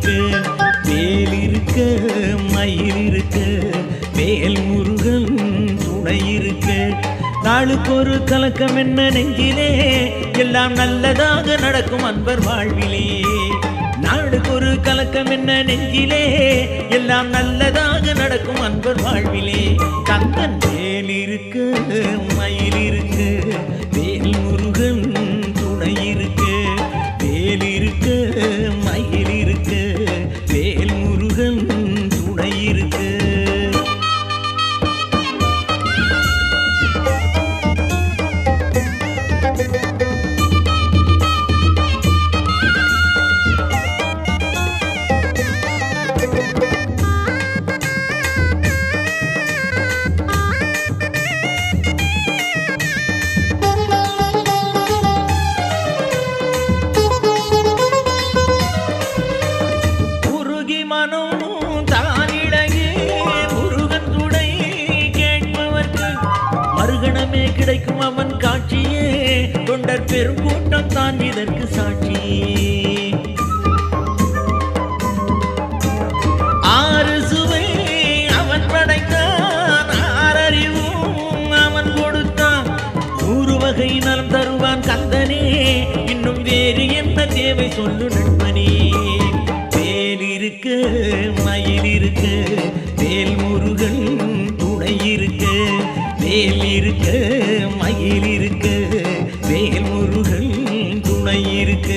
இருக்க வேல் இருக்க மயில் இருக்க வேல் முருகன் துணை இருக்க நாளுக்கு ஒரு கலக்கம் என்ன நெஞ்சிலே எல்லாம் நல்லதாக நடக்கும் அன்பர் வாழ்விலே நாளுக்கு ஒரு கலக்கம் என்ன நெஞ்சிலே எல்லாம் நல்லதாக நடக்கும் அன்பர் வாழ்விலே கந்தன் வேல் இருக்க மயில் இருக்க வேல் முருகன் துணை இருக்க வேல் இருக்க மயில் இருக்க வேல் முருகன் துணை இருக்க கிடைக்கும் அவன் காட்சியே தொண்டர் பெருங்கூட்டம் தான் இதற்கு சாட்சி ஆறு சுவை அவன் படைத்தான் ஆறறிவும் அவன் கொடுத்தான் 100 வகை நலம் தருவான் கந்தனே இன்னும் வேறு என்ன தேவை சொல்லு நண்பனே வேல் இருக்க மயில் இருக்க வேல் முருகன் துணை இருக்க வேல் இருக்க மயில் இருக்க வேல் முருகன் துணை இருக்க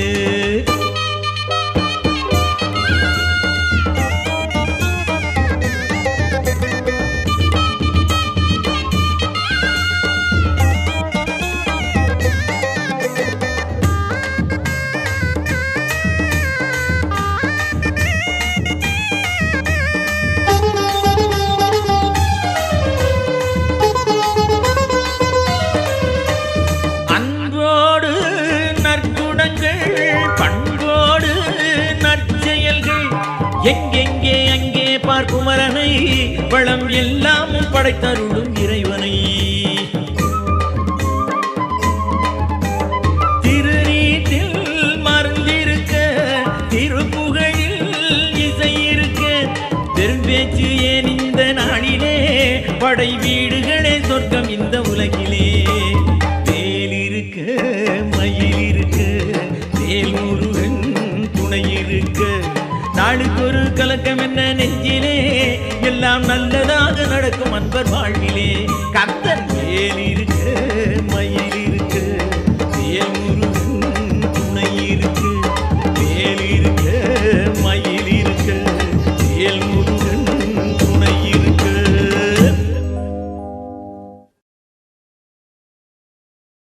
பண்போடு நற்செயல்கள் எங்கெங்கே அங்கே பார்க்குமரனை வளம் எல்லாமும் படைத்தருளும் இறைவனை திருநீட்டில் மருந்திருக்க திருப்புகழில் இசை இருக்க பெரும்பேச்சு ஏன் இந்த நாளிலே படை வீடுகளே சொர்க்கம் இந்த உலகிலே வேல் இருக்க மயில் இருக்க வேல் முருகன் துணை இருக்க நாளுக்கு ஒரு கலக்கம் என்ன நெஞ்சிலே எல்லாம் நல்லதாக நடக்கும் அன்பர் வாழ்விலே